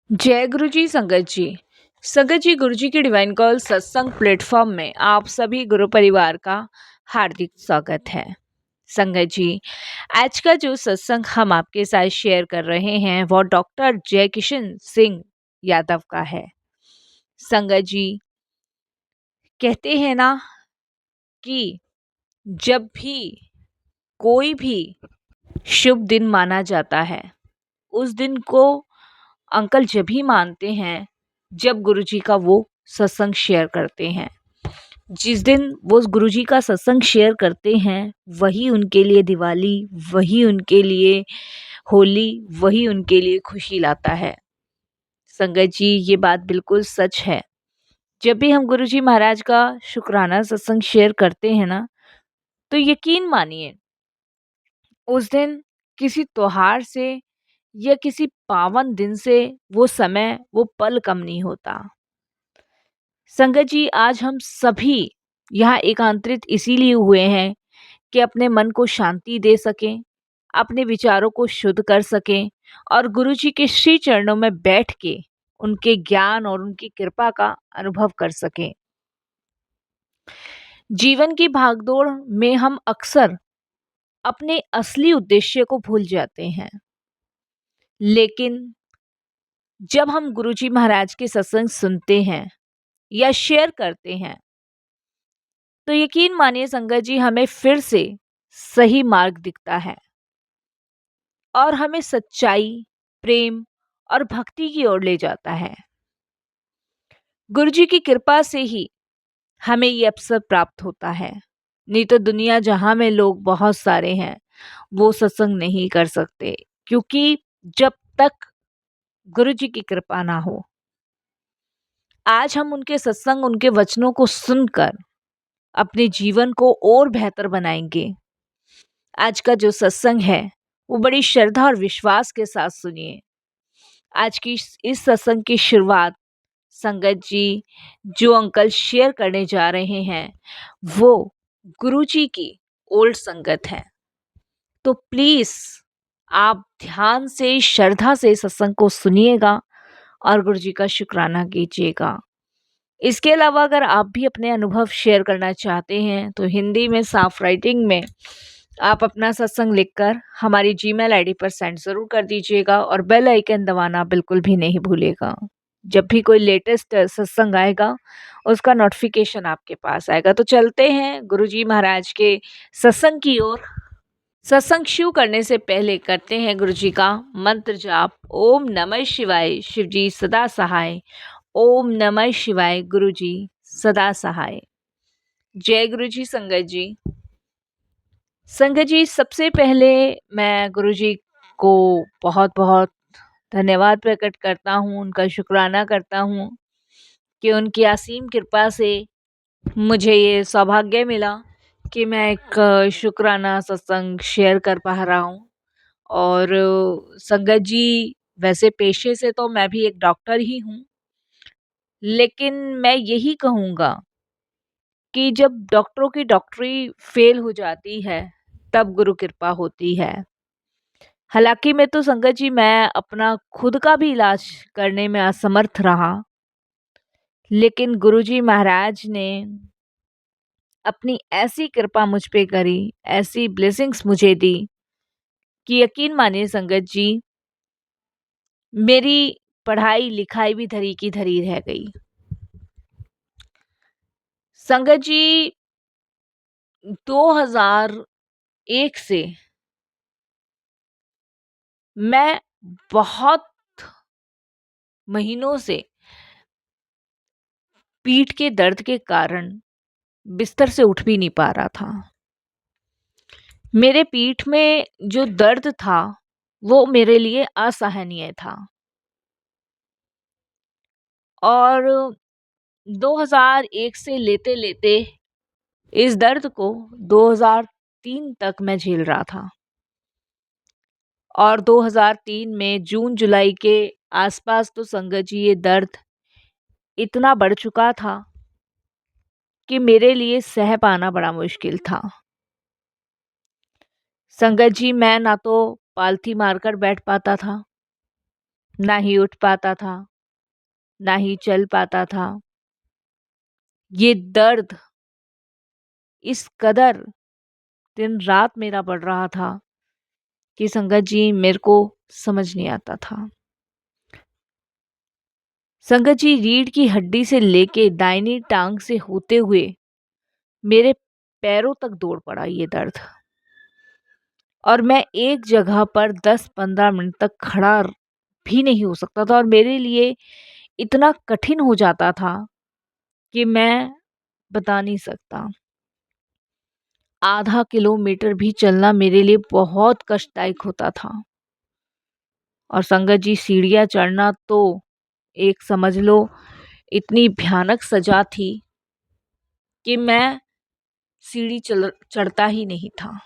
जय गुरु जी संगत जी। संगत जी, गुरु जी की डिवाइन कॉल सत्संग प्लेटफॉर्म में आप सभी गुरु परिवार का हार्दिक स्वागत है। संगत जी, आज का जो सत्संग हम आपके साथ शेयर कर रहे हैं वो डॉक्टर जय किशन सिंह यादव का है। संगत जी, कहते हैं ना कि जब भी कोई भी शुभ दिन माना जाता है, उस दिन को अंकल जब ही मानते हैं जब गुरुजी का वो सत्संग शेयर करते हैं। जिस दिन वो गुरुजी का सत्संग शेयर करते हैं वही उनके लिए दिवाली, वही उनके लिए होली, वही उनके लिए खुशी लाता है। संगत जी, ये बात बिल्कुल सच है। जब भी हम गुरुजी महाराज का शुक्राना सत्संग शेयर करते हैं ना, तो यकीन मानिए उस दिन किसी त्योहार से या किसी पावन दिन से वो समय, वो पल कम नहीं होता। संगत जी, आज हम सभी यहाँ एकांतरित इसीलिए हुए हैं कि अपने मन को शांति दे सकें, अपने विचारों को शुद्ध कर सकें और गुरु जी के श्री चरणों में बैठ के उनके ज्ञान और उनकी कृपा का अनुभव कर सकें। जीवन की भागदौड़ में हम अक्सर अपने असली उद्देश्य को भूल जाते हैं, लेकिन जब हम गुरु जी महाराज के सत्संग सुनते हैं या शेयर करते हैं, तो यकीन मानिए संगत जी, हमें फिर से सही मार्ग दिखता है और हमें सच्चाई, प्रेम और भक्ति की ओर ले जाता है। गुरु जी की कृपा से ही हमें ये अवसर प्राप्त होता है, नहीं तो दुनिया जहां में लोग बहुत सारे हैं वो सत्संग नहीं कर सकते, क्योंकि जब तक गुरु जी की कृपा ना हो। आज हम उनके सत्संग, उनके वचनों को सुनकर अपने जीवन को और बेहतर बनाएंगे। आज का जो सत्संग है वो बड़ी श्रद्धा और विश्वास के साथ सुनिए। आज की इस सत्संग की शुरुआत संगत जी जो अंकल शेयर करने जा रहे हैं वो गुरुजी की ओल्ड संगत है। तो प्लीज आप ध्यान से, श्रद्धा से सत्संग को सुनिएगा और गुरुजी का शुक्राना कीजिएगा। इसके अलावा अगर आप भी अपने अनुभव शेयर करना चाहते हैं तो हिंदी में साफ राइटिंग में आप अपना सत्संग लिखकर हमारी जीमेल आईडी पर सेंड ज़रूर कर दीजिएगा और बेल आइकन दबाना बिल्कुल भी नहीं भूलिएगा। जब भी कोई लेटेस्ट सत्संग आएगा उसका नोटिफिकेशन आपके पास आएगा। तो चलते हैं गुरुजी महाराज के सत्संग की ओर। सत्संग शुरू करने से पहले करते हैं गुरुजी का मंत्र जाप। ओम नमः शिवाय, शिवजी सदा सहाय। ओम नमः शिवाय, गुरुजी सदा सहाय। जय गुरुजी संगत जी। संगत जी, सबसे पहले मैं गुरुजी को बहुत बहुत धन्यवाद प्रकट करता हूँ, उनका शुक्राना करता हूँ कि उनकी असीम कृपा से मुझे ये सौभाग्य मिला कि मैं एक शुक्राना सत्संग शेयर कर पा रहा हूँ। और संगत जी, वैसे पेशे से तो मैं भी एक डॉक्टर ही हूँ, लेकिन मैं यही कहूँगा कि जब डॉक्टरों की डॉक्टरी फेल हो जाती है तब गुरु कृपा होती है। हालांकि मैं तो संगत जी, मैं अपना खुद का भी इलाज करने में असमर्थ रहा, लेकिन गुरुजी महाराज ने अपनी ऐसी कृपा मुझ पे करी, ऐसी ब्लेसिंग्स मुझे दी कि यकीन मानिए संगत जी, मेरी पढ़ाई लिखाई भी धरी की धरी रह गई। संगत जी, 2001 से मैं बहुत महीनों से पीठ के दर्द के कारण बिस्तर से उठ भी नहीं पा रहा था। मेरे पीठ में जो दर्द था वो मेरे लिए असहनीय था और 2001 से लेते लेते इस दर्द को 2003 तक मैं झेल रहा था और 2003 में जून जुलाई के आसपास तो संगत जी ये दर्द इतना बढ़ चुका था कि मेरे लिए सह पाना बड़ा मुश्किल था। संगत जी, मैं ना तो पालथी मारकर बैठ पाता था, ना ही उठ पाता था, ना ही चल पाता था। ये दर्द इस कदर दिन रात मेरा बढ़ रहा था कि संगत जी मेरे को समझ नहीं आता था। संगत जी, रीढ़ की हड्डी से लेके दाहिनी टांग से होते हुए मेरे पैरों तक दौड़ पड़ा ये दर्द, और मैं एक जगह पर 10-15 मिनट तक खड़ा भी नहीं हो सकता था, और मेरे लिए इतना कठिन हो जाता था कि मैं बता नहीं सकता। आधा किलोमीटर भी चलना मेरे लिए बहुत कष्टदायक होता था। और संगत जी, सीढ़ियाँ चढ़ना तो एक समझ लो इतनी भयानक सज़ा थी कि मैं सीढ़ी चढ़ता ही नहीं था।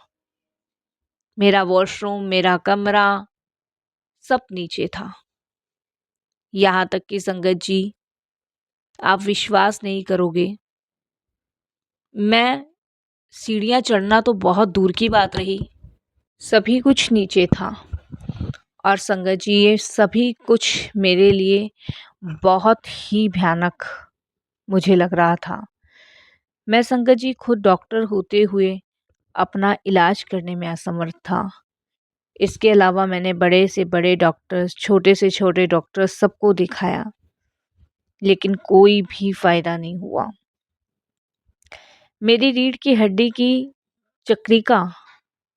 मेरा वॉशरूम, मेरा कमरा सब नीचे था। यहाँ तक कि संगत जी, आप विश्वास नहीं करोगे, मैं सीढ़ियाँ चढ़ना तो बहुत दूर की बात रही, सभी कुछ नीचे था। और संगत जी, ये सभी कुछ मेरे लिए बहुत ही भयानक मुझे लग रहा था। मैं संगत जी खुद डॉक्टर होते हुए अपना इलाज करने में असमर्थ था। इसके अलावा मैंने बड़े से बड़े डॉक्टर्स, छोटे से छोटे डॉक्टर्स सबको दिखाया, लेकिन कोई भी फ़ायदा नहीं हुआ। मेरी रीढ़ की हड्डी की चक्रिका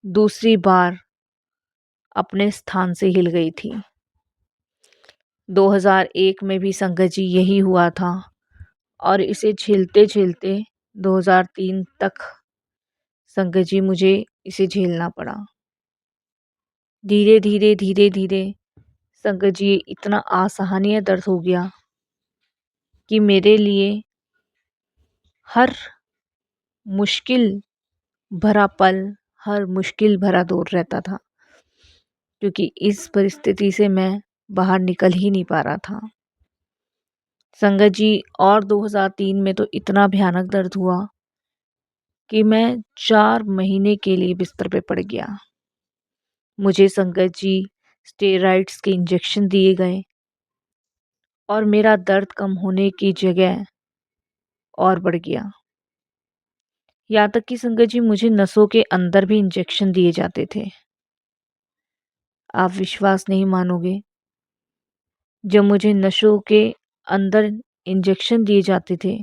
दूसरी बार अपने स्थान से हिल गई थी। 2001 में भी संगत जी यही हुआ था, और इसे झेलते-झेलते 2003 तक संगत जी मुझे इसे झेलना पड़ा। धीरे-धीरे, धीरे-धीरे संगत जी इतना असहनीय दर्द हो गया कि मेरे लिए हर मुश्किल भरा पल, हर मुश्किल भरा दौर रहता था, क्योंकि इस परिस्थिति से मैं बाहर निकल ही नहीं पा रहा था। संगत जी, और 2003 में तो इतना भयानक दर्द हुआ कि मैं 4 महीने के लिए बिस्तर पे पड़ गया। मुझे संगत जी स्टेरॉइड्स के इंजेक्शन दिए गए, और मेरा दर्द कम होने की जगह और बढ़ गया। यहाँ तक कि संगत जी मुझे नसों के अंदर भी इंजेक्शन दिए जाते थे। आप विश्वास नहीं मानोगे, जब मुझे नसों के अंदर इंजेक्शन दिए जाते थे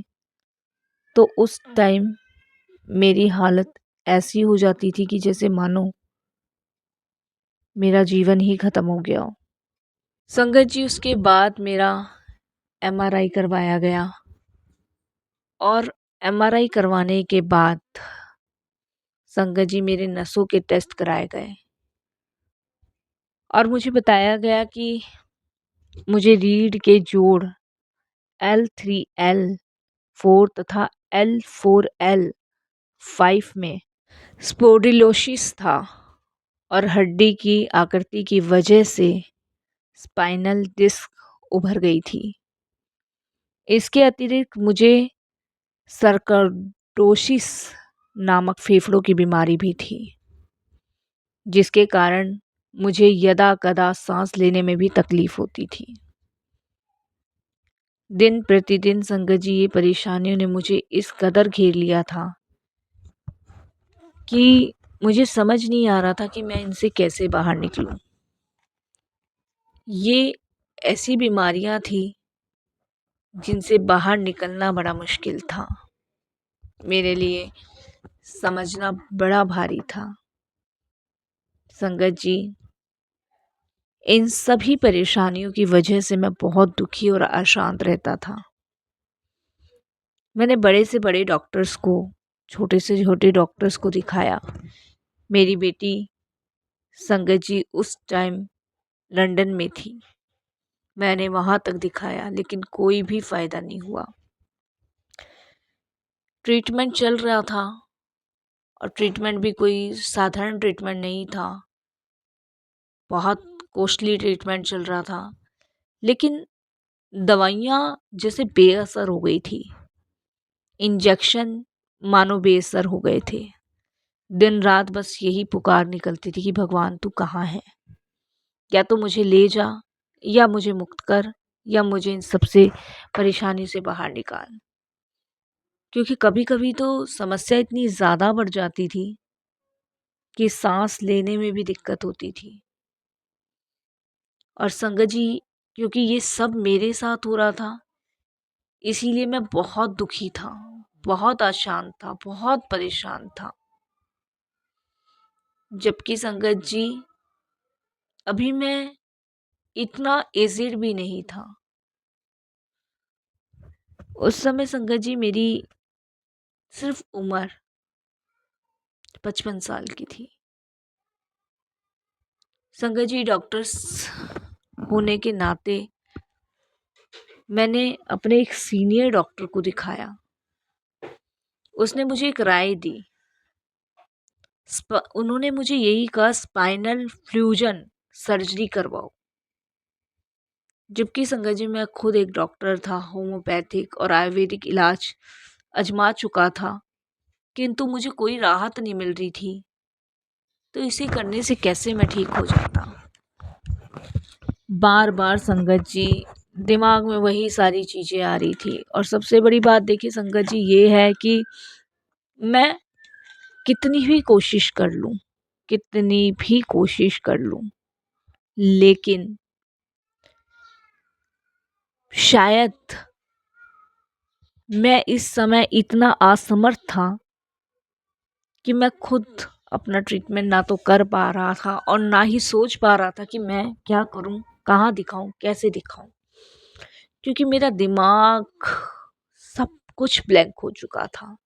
तो उस टाइम मेरी हालत ऐसी हो जाती थी कि जैसे मानो मेरा जीवन ही खत्म हो गया हो। संगत जी, उसके बाद मेरा एमआरआई करवाया गया, और एमआरआई करवाने के बाद संगत जी मेरे नसों के टेस्ट कराए गए, और मुझे बताया गया कि मुझे रीढ़ के जोड़ L3 L4 तथा L4 L5 में स्पोडिलोसिस था, और हड्डी की आकृति की वजह से स्पाइनल डिस्क उभर गई थी। इसके अतिरिक्त मुझे सर्कोइडोसिस नामक फेफड़ों की बीमारी भी थी, जिसके कारण मुझे यदा-कदा सांस लेने में भी तकलीफ होती थी। दिन प्रतिदिन संगत जी ये परेशानियों ने मुझे इस कदर घेर लिया था कि मुझे समझ नहीं आ रहा था कि मैं इनसे कैसे बाहर निकलूं। ये ऐसी बीमारियां थी जिनसे बाहर निकलना बड़ा मुश्किल था। मेरे लिए समझना बड़ा भारी था। संगत जी, इन सभी परेशानियों की वजह से मैं बहुत दुखी और अशांत रहता था। मैंने बड़े से बड़े डॉक्टर्स को, छोटे से छोटे डॉक्टर्स को दिखाया। मेरी बेटी संगत जी उस टाइम लंदन में थी। मैंने वहाँ तक दिखाया, लेकिन कोई भी फ़ायदा नहीं हुआ। ट्रीटमेंट चल रहा था, और ट्रीटमेंट भी कोई साधारण ट्रीटमेंट नहीं था, बहुत कॉस्टली ट्रीटमेंट चल रहा था। लेकिन दवाइयाँ जैसे बेअसर हो गई थी, इंजेक्शन मानो बेअसर हो गए थे। दिन रात बस यही पुकार निकलती थी कि भगवान तू कहाँ है, या तो मुझे ले जा, या मुझे मुक्त कर, या मुझे इन सबसे परेशानी से बाहर निकाल। क्योंकि कभी-कभी तो समस्या इतनी ज़्यादा बढ़ जाती थी कि साँस लेने में भी दिक्कत होती थी। और संगत जी, क्योंकि ये सब मेरे साथ हो रहा था, इसीलिए मैं बहुत दुखी था, बहुत अशांत था, बहुत परेशान था। जबकि संगत जी, अभी मैं इतना एजिड भी नहीं था। उस समय संगत जी मेरी सिर्फ उम्र 55 साल की थी। संगत जी, डॉक्टर्स होने के नाते मैंने अपने एक सीनियर डॉक्टर को दिखाया। उसने मुझे एक राय दी। उन्होंने मुझे यही कहा, स्पाइनल फ्यूजन सर्जरी करवाओ। जबकि संगत जी, मैं खुद एक डॉक्टर था, होम्योपैथिक और आयुर्वेदिक इलाज आजमा चुका था, किंतु मुझे कोई राहत नहीं मिल रही थी। तो इसे करने से कैसे मैं ठीक हो जाता। बार बार संगत जी, दिमाग में वही सारी चीज़ें आ रही थी। और सबसे बड़ी बात देखिए संगत जी, ये है कि मैं कितनी भी कोशिश कर लूँ, कितनी भी कोशिश कर लूँ, लेकिन शायद मैं इस समय इतना असमर्थ था कि मैं खुद अपना ट्रीटमेंट ना तो कर पा रहा था और ना ही सोच पा रहा था कि मैं क्या करूं, कहाँ दिखाऊं, कैसे दिखाऊं। क्योंकि मेरा दिमाग, सब कुछ ब्लैंक हो चुका था।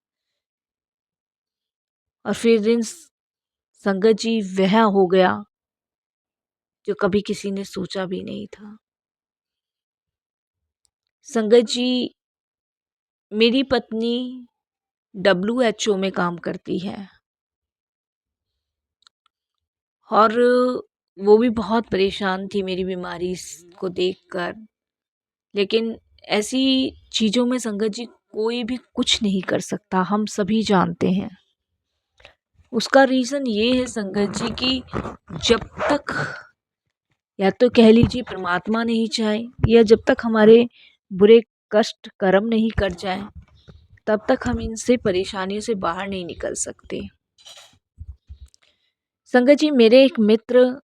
और फिर दिन संगत जी वह हो गया जो कभी किसी ने सोचा भी नहीं था। संगत जी, मेरी पत्नी WHO में काम करती है और वो भी बहुत परेशान थी मेरी बीमारी को देखकर। लेकिन ऐसी चीज़ों में संगत जी कोई भी कुछ नहीं कर सकता, हम सभी जानते हैं। उसका रीज़न ये है संगत जी कि जब तक, या तो कह लीजिए परमात्मा नहीं चाहे, या जब तक हमारे बुरे कष्ट कर्म नहीं कर जाए, तब तक हम इनसे परेशानियों से बाहर नहीं निकल सकते। संगत जी, मेरे एक मित्र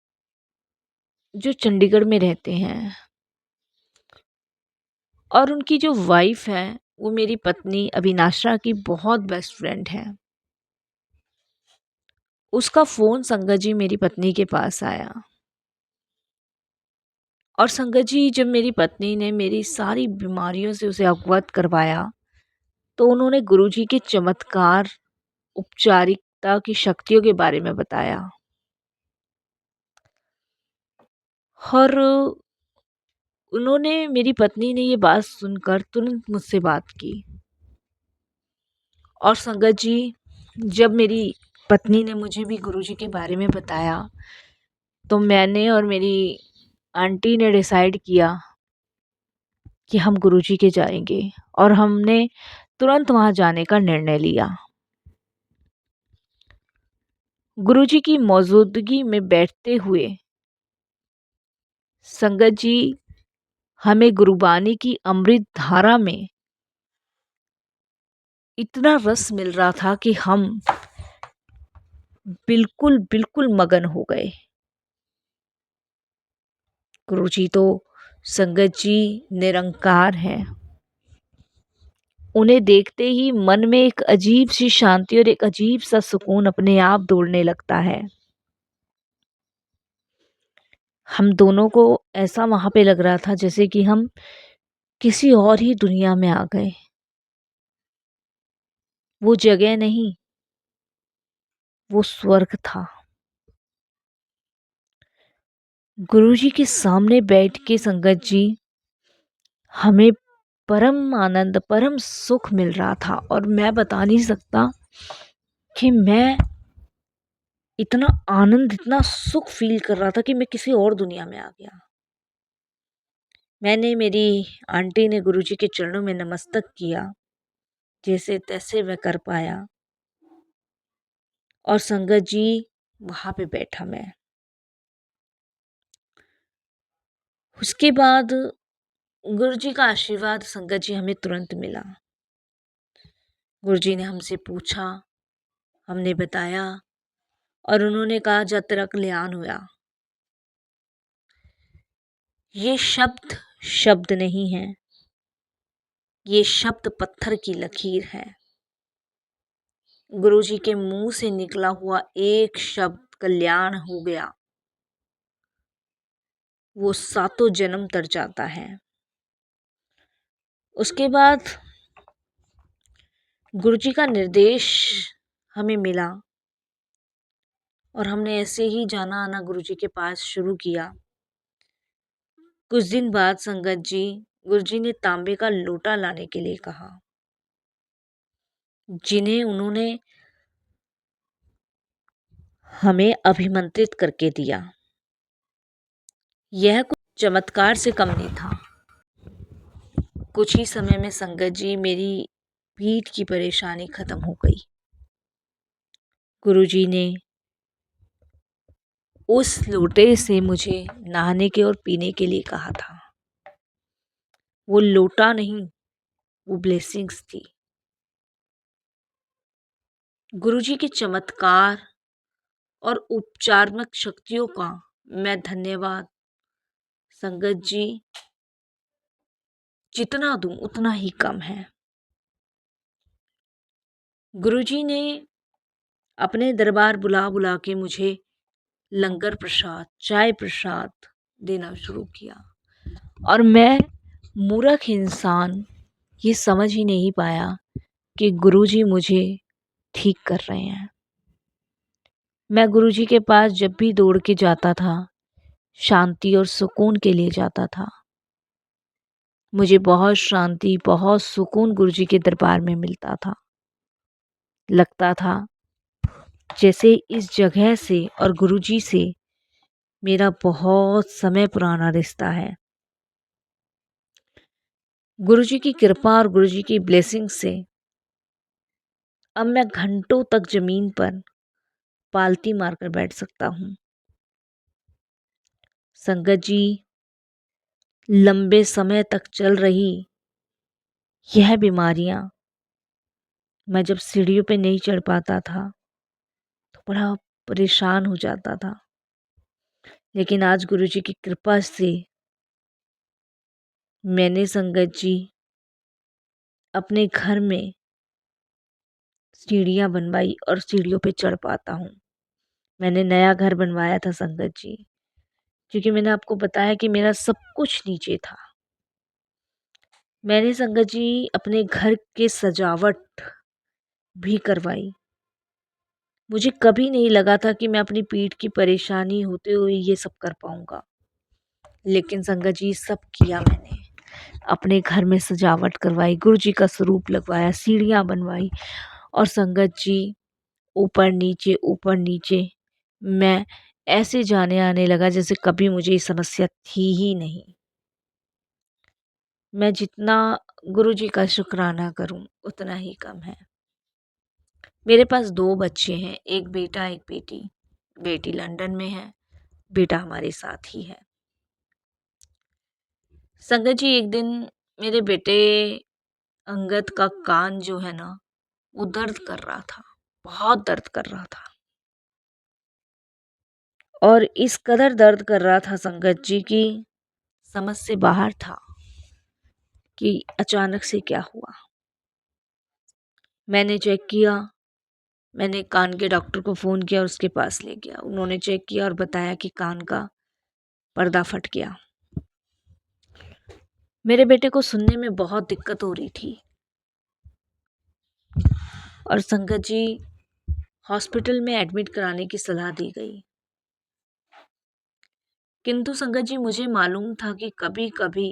जो चंडीगढ़ में रहते हैं और उनकी जो वाइफ है वो मेरी पत्नी अविनाशा की बहुत बेस्ट फ्रेंड है। उसका फ़ोन संगत जी मेरी पत्नी के पास आया। और संगत जी, जब मेरी पत्नी ने मेरी सारी बीमारियों से उसे अवगत करवाया, तो उन्होंने गुरुजी के चमत्कार, उपचारिकता की शक्तियों के बारे में बताया। और उन्होंने, मेरी पत्नी ने ये बात सुनकर तुरंत मुझसे बात की। और संगत जी, जब मेरी पत्नी ने मुझे भी गुरुजी के बारे में बताया, तो मैंने और मेरी आंटी ने डिसाइड किया कि हम गुरुजी के जाएंगे। और हमने तुरंत वहाँ जाने का निर्णय लिया। गुरुजी की मौजूदगी में बैठते हुए संगत जी, हमें गुरुबानी की अमृत धारा में इतना रस मिल रहा था कि हम बिल्कुल बिल्कुल मगन हो गए। गुरुजी तो संगत जी निरंकार हैं। उन्हें देखते ही मन में एक अजीब सी शांति और एक अजीब सा सुकून अपने आप दौड़ने लगता है। हम दोनों को ऐसा वहाँ पे लग रहा था जैसे कि हम किसी और ही दुनिया में आ गए। वो जगह नहीं, वो स्वर्ग था। गुरुजी के सामने बैठ के संगत जी, हमें परम आनंद, परम सुख मिल रहा था। और मैं बता नहीं सकता कि मैं इतना आनंद, इतना सुख फील कर रहा था कि मैं किसी और दुनिया में आ गया। मैंने, मेरी आंटी ने गुरुजी के चरणों में नमस्तक किया, जैसे तैसे मैं कर पाया। और संगत जी, वहाँ पे बैठा मैं। उसके बाद गुरु जी का आशीर्वाद संगत जी हमें तुरंत मिला। गुरु जी ने हमसे पूछा, हमने बताया और उन्होंने कहा जब तेरा कल्याण हुआ। ये शब्द शब्द नहीं है, ये शब्द पत्थर की लकीर है। गुरु जी के मुंह से निकला हुआ एक शब्द कल्याण हो गया, वो सातों जन्म तर जाता है। उसके बाद गुरु जी का निर्देश हमें मिला और हमने ऐसे ही जाना आना गुरु जी के पास शुरू किया। कुछ दिन बाद संगत जी गुरु जी ने तांबे का लोटा लाने के लिए कहा, जिन्हें उन्होंने हमें अभिमंत्रित करके दिया। यह कुछ चमत्कार से कम नहीं था। कुछ ही समय में संगत जी मेरी पीठ की परेशानी खत्म हो गई। गुरुजी ने उस लोटे से मुझे नहाने के और पीने के लिए कहा था। वो लोटा नहीं, वो ब्लेसिंग्स थी। गुरुजी के चमत्कार और उपचारात्मक शक्तियों का मैं धन्यवाद संगत जी जितना दूं उतना ही कम है। गुरुजी ने अपने दरबार बुला बुला के मुझे लंगर प्रसाद, चाय प्रसाद देना शुरू किया और मैं मूर्ख इंसान ये समझ ही नहीं पाया कि गुरुजी मुझे ठीक कर रहे हैं। मैं गुरुजी के पास जब भी दौड़ के जाता था, शांति और सुकून के लिए जाता था। मुझे बहुत शांति, बहुत सुकून गुरुजी के दरबार में मिलता था। लगता था जैसे इस जगह से और गुरुजी से मेरा बहुत समय पुराना रिश्ता है। गुरुजी की कृपा और गुरुजी की ब्लेसिंग से अब मैं घंटों तक जमीन पर पालती मारकर बैठ सकता हूँ। संगत जी लंबे समय तक चल रही यह बीमारियां, मैं जब सीढ़ियों पे नहीं चढ़ पाता था तो बड़ा परेशान हो जाता था। लेकिन आज गुरुजी की कृपा से मैंने संगत जी अपने घर में सीढ़ियां बनवाई और सीढ़ियों पे चढ़ पाता हूँ। मैंने नया घर बनवाया था संगत जी, क्योंकि मैंने आपको बताया कि मेरा सब कुछ नीचे था। मैंने संगत जी अपने घर के सजावट भी करवाई। मुझे कभी नहीं लगा था कि मैं अपनी पीठ की परेशानी होते हुए ये सब कर पाऊंगा, लेकिन संगत जी सब किया मैंने। अपने घर में सजावट करवाई, गुरु जी का स्वरूप लगवाया, सीढ़ियाँ बनवाई और संगत जी ऊपर नीचे मैं ऐसे जाने आने लगा जैसे कभी मुझे ये समस्या थी ही नहीं। मैं जितना गुरु जी का शुक्राना करूं उतना ही कम है। मेरे पास 2 बच्चे हैं, एक बेटा एक बेटी। बेटी लंदन में है, बेटा हमारे साथ ही है। संगत जी एक दिन मेरे बेटे अंगद का कान जो है ना वो दर्द कर रहा था, बहुत दर्द कर रहा था और इस कदर दर्द कर रहा था संगत जी की समझ से बाहर था कि अचानक से क्या हुआ। मैंने चेक किया, मैंने कान के डॉक्टर को फ़ोन किया और उसके पास ले गया। उन्होंने चेक किया और बताया कि कान का पर्दा फट गया। मेरे बेटे को सुनने में बहुत दिक्कत हो रही थी और संगत जी हॉस्पिटल में एडमिट कराने की सलाह दी गई। किंतु संगत जी मुझे मालूम था कि कभी कभी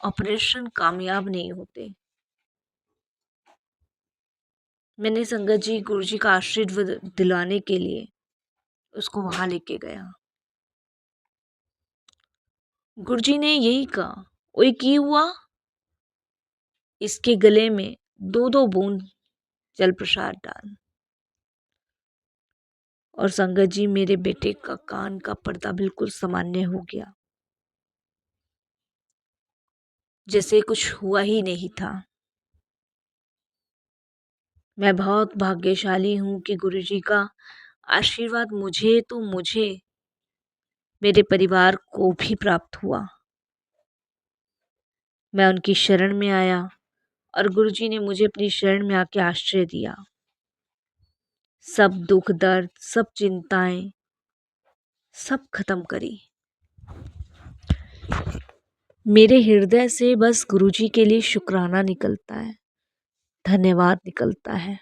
ऑपरेशन कामयाब नहीं होते। मैंने संगत जी गुरु जी का आशीर्वाद दिलाने के लिए उसको वहां लेके गया। गुरु जी ने यही कहा, ओए की हुआ, इसके गले में 2-2 बूंद जल प्रसाद डाल। और संगत जी मेरे बेटे का कान का पर्दा बिल्कुल सामान्य हो गया। जैसे कुछ हुआ ही नहीं था। मैं बहुत भाग्यशाली हूँ कि गुरुजी का आशीर्वाद मुझे मेरे परिवार को भी प्राप्त हुआ। मैं उनकी शरण में आया और गुरुजी ने मुझे अपनी शरण में आके आश्रय दिया। सब दुख दर्द, सब चिंताएं, सब खत्म करी। मेरे हृदय से बस गुरुजी के लिए शुक्राना निकलता है, धन्यवाद निकलता है।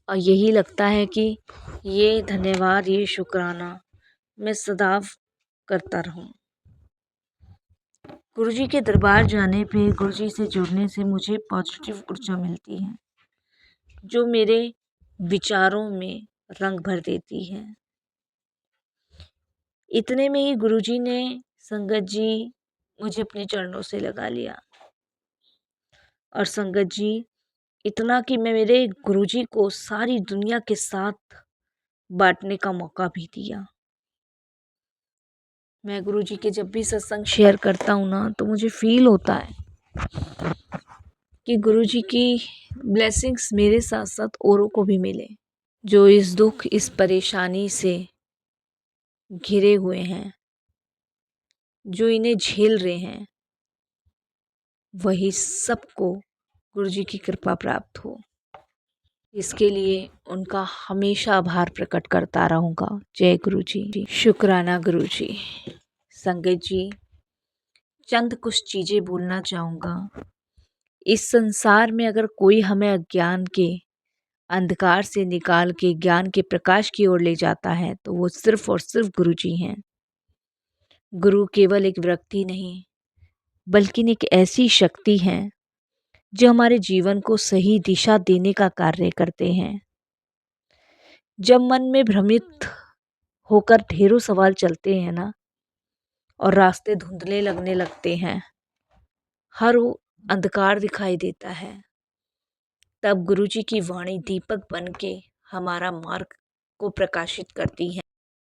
और यही लगता है कि ये धन्यवाद, ये शुक्राना मैं सदैव करता रहूं। गुरुजी के दरबार जाने पे, गुरुजी से जुड़ने से मुझे पॉजिटिव ऊर्जा मिलती है, जो मेरे विचारों में रंग भर देती है। इतने में ही गुरुजी ने, संगत जी मुझे अपने चरणों से लगा लिया। और संगत जी इतना कि मैं मेरे गुरुजी को सारी दुनिया के साथ बांटने का मौका भी दिया। मैं गुरुजी के जब भी सत्संग शेयर करता हूँ ना, तो मुझे फील होता है कि गुरुजी की ब्लेसिंग्स मेरे साथ साथ औरों को भी मिले, जो इस दुख, इस परेशानी से घिरे हुए हैं, जो इन्हें झेल रहे हैं, वही सबको गुरुजी की कृपा प्राप्त हो। इसके लिए उनका हमेशा आभार प्रकट करता रहूँगा। जय गुरुजी। शुक्राना गुरुजी। संगत जी, चंद कुछ चीज़ें बोलना चाहूँगा। इस संसार में अगर कोई हमें अज्ञान के अंधकार से निकाल के ज्ञान के प्रकाश की ओर ले जाता है, तो वो सिर्फ और सिर्फ गुरुजी हैं। गुरु केवल एक व्यक्ति नहीं, बल्कि एक ऐसी शक्ति है जो हमारे जीवन को सही दिशा देने का कार्य करते हैं। जब मन में भ्रमित होकर ढेरों सवाल चलते हैं ना, और रास्ते धुंधले लगने लगते हैं, हर वो अंधकार दिखाई देता है, तब गुरुजी की वाणी दीपक बन के हमारा मार्ग को प्रकाशित करती है।